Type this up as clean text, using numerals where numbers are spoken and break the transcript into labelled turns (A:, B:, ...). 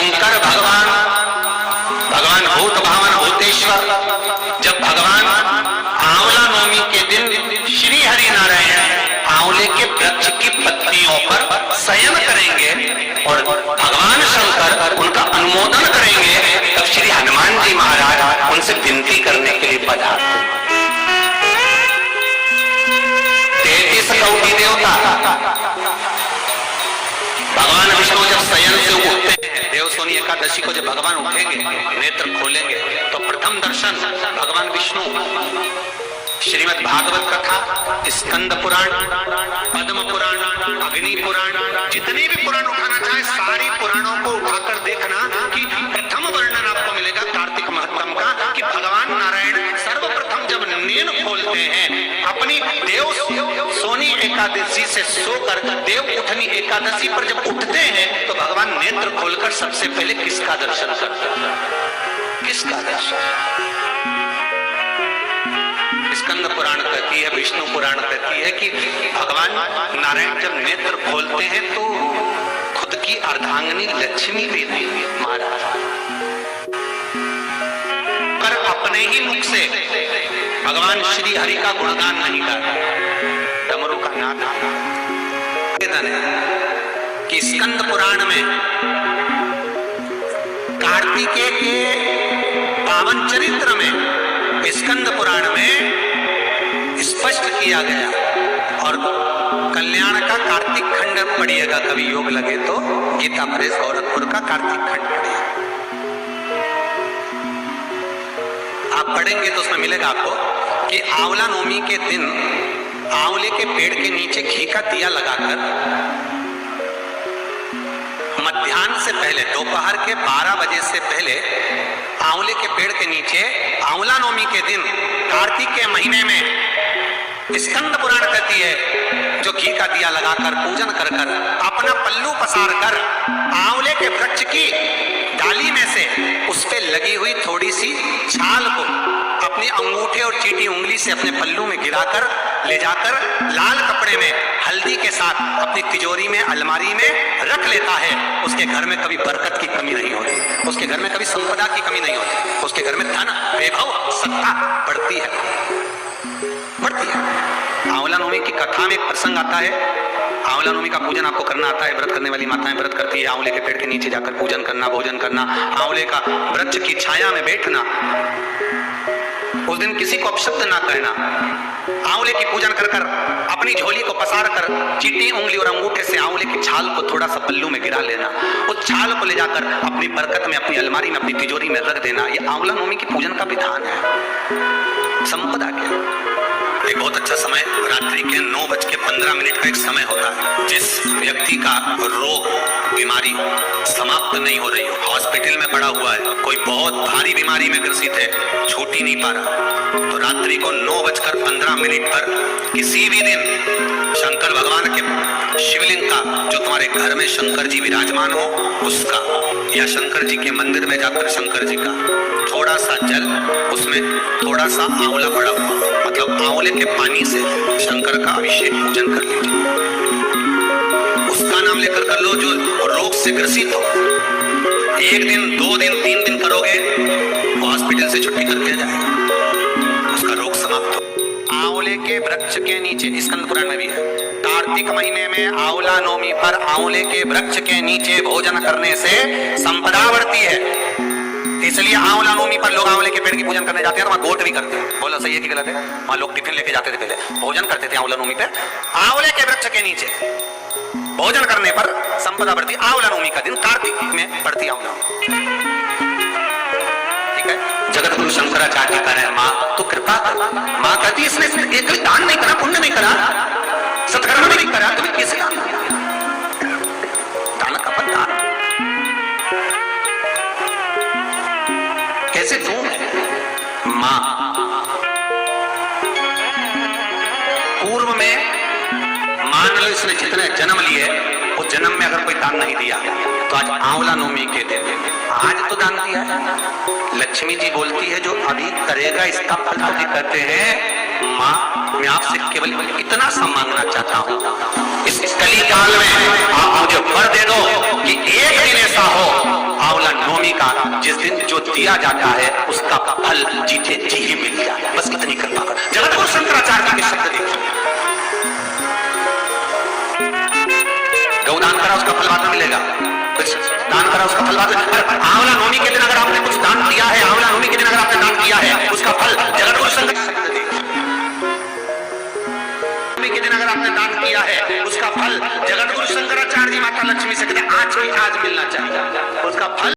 A: शंकर भगवान, भगवान भूत भावन भूतेश्वर, जब भगवान आंवला नवमी के दिन श्री हरि नारायण आंवले के वृक्ष की पत्तियों पर शयन करेंगे और भगवान शंकर उनका अनुमोदन करेंगे, तब श्री हनुमान जी महाराज उनसे विनती करने के लिए पधारते। 33 करोड़ देवता भगवान विष्णु जब शयन से उठते हैं, देवसोनी एकादशी को जब भगवान उठेंगे, नेत्र खोलेंगे, तो प्रथम दर्शन भगवान विष्णु श्रीमद् भागवत कथा, स्कंद पुराण, पद्म पुराण, अग्नि पुराण, जितने भी पुराण उठाना चाहे सारी पुराणों को उठाकर देखना कि प्रथम वर्णन आपको मिलेगा कार्तिक महत्तम का, कि भगवान नारायण सर्वप्रथम जब नेत्र खोलते हैं अपनी देव सोनी एकादशी से सोकर देव उठनी एकादशी पर जब उठते हैं, तो भगवान नेत्र खोलकर सबसे पहले किसका दर्शन करते हैं? किसका दर्शन? स्कंद पुराण कहती है, विष्णु पुराण कहती है कि भगवान नारायण जब नेत्र खोलते हैं तो खुद की अर्धांगिनी लक्ष्मी भी महाराज पर अपने ही मुख से भगवान श्री हरि का गुणगान नहीं गाते, डमरू का नाद कि स्कंद पुराण में कार्तिकेय के पावन चरित्र में स्कंद पुराण में स्पष्ट किया गया, और कल्याण का कार्तिक खंड पढ़िएगा कभी योग लगे तो, गीता प्रेस गोरखपुर का कार्तिक खंड पढ़िएगा, आप पढ़ेंगे तो उसमें मिलेगा आपको कि आंवला नवमी के दिन आंवले के पेड़ के नीचे घी का दिया लगाकर मध्याह्न से पहले, दोपहर के 12 बजे से पहले आंवले के पेड़ के नीचे आंवला नवमी के दिन कार्तिक के महीने में स्कंद पुराण कहती है, जो घी का दिया लगाकर पूजन कर कर अपना पल्लू पसार कर आंवले के वृक्ष की डाली में से उस पे लगी हुई थोड़ी सी छाल को अपनी अंगूठे और चीटी उंगली से अपने पल्लू में गिराकर ले जाकर लाल कपड़े में हल्दी के साथ अपनी तिजोरी में, अलमारी में रख लेता है। उसके घर में कभी बरकत की कमी नहीं होती, उसके घर में कभी संपदा की कमी नहीं होती, उसके घर में धन, वैभव, सत्ता बढ़ती है, बढ़ती है। आंवला नवमी की कथा में एक प्रसंग आता है, आंवला नवमी का पूजन आपको करना आता है, व्रत करने वाली माताएं व्रत करती है, आंवले के पेड़ के नीचे जाकर पूजन करना, भोजन करना, आंवले का वृक्ष की छाया में बैठना, उस दिन किसी को अपशब्द ना कहना, आंवले की पूजन कर कर अपनी झोली को पसार कर चीटी उंगली और अंगूठे से आंवले की छाल को थोड़ा सा पल्लू में गिरा लेना, उस छाल को ले जाकर अपनी बरकत में, अपनी अलमारी में, अपनी तिजोरी में रख देना, ये आंवला नवमी की पूजन का विधान है। संपदा क्या? एक बहुत अच्छा समय रात्रि के 9:15 का एक समय होता है, जिस व्यक्ति का रोग, बीमारी समाप्त नहीं हो रही हो, हॉस्पिटल में पड़ा हुआ है, कोई बहुत भारी बीमारी में ग्रसित है, छूट ही नहीं पा रहा, तो रात्रि को 9:15 पर किसी भी दिन शंकर भगवान के शिवलिंग का, जो तुम्हारे घर में शंकर जी विराजमान हो उसका, या शंकर जी के मंदिर में जाकर शंकर जी का थोड़ा सा जल, उसमें थोड़ा सा आंवला पड़ा हुआ, मतलब आंवले के पानी से शंकर का अभिषेक पूजन कर लीजिए, उसका नाम लेकर कर लो, जो रोग से ग्रसित हो। 1 दिन 2 दिन 3 दिन करोगे वो हॉस्पिटल से छुट्टी करके जाएगा, उसका रोग समाप्त हो। आंवले के वृक्ष के नीचे, स्कंद पुराण में भी है, कार्तिक महीने में आंवला नवमी पर आंवले के वृक्ष के नीचे भोजन करने से संपदा बढ़ती है। इसलिए आंवला नवमी पर लोग आंवले के पेड़ की पूजन करने जाते हैं, तो वहां गोट भी करते हैं, बोलो सही है कि गलत है? वहां लोग टिफिन लेके जाते थे, पहले भोजन करते थे आंवला नवमी पर आंवले के वृक्ष के नीचे भोजन करने पर संपदा बढ़ती। आंवला नवमी का दिन कार्तिक में पड़ती आंवला, ठीक है। जगत गुरु शंकराचार्य कह रहे हैं, माँ तो कृपा कर, माँ कहती इसने एक दान नहीं करा, पुण्य नहीं करा, सत्कर्म नहीं करा, तुम्हें कैसे दान? दान का फल दान कैसे दूं? मां पूर्व में मान लो इसने जितने जन्म लिए, उस जन्म में अगर कोई दान नहीं दिया, तो आज आंवला नवमी के दिन आज तो दान दिया है। लक्ष्मी जी बोलती है, जो अभी करेगा इसका फल तो भी कहते हैं, मां मैं आपसे केवल इतना सा मांगना चाहता हूं, इस कली काल में आप मुझे वर दे दो कि एक दिन ऐसा हो आंवला दिया जाता है उसका फल जीते जी ही मिल जाए। बस इतनी कृपा कर। जगतगुरु शंकराचार्य जी के शब्द देखिए, गौदान करा उसका फल बाद में मिलेगा, कुछ दान करा उसका फल बाद में। आंवला नवमी के दिन अगर आपने कुछ दान दिया है, आंवला नवमी के दिन अगर आपने दान किया है उसका फल जगतगुरु शंकर के दिन अगर आपने दान किया है उसका फल जगतगुरु शंकराचार्य जी माता लक्ष्मी से कहते आज की आज मिलना चाहिए उसका फल।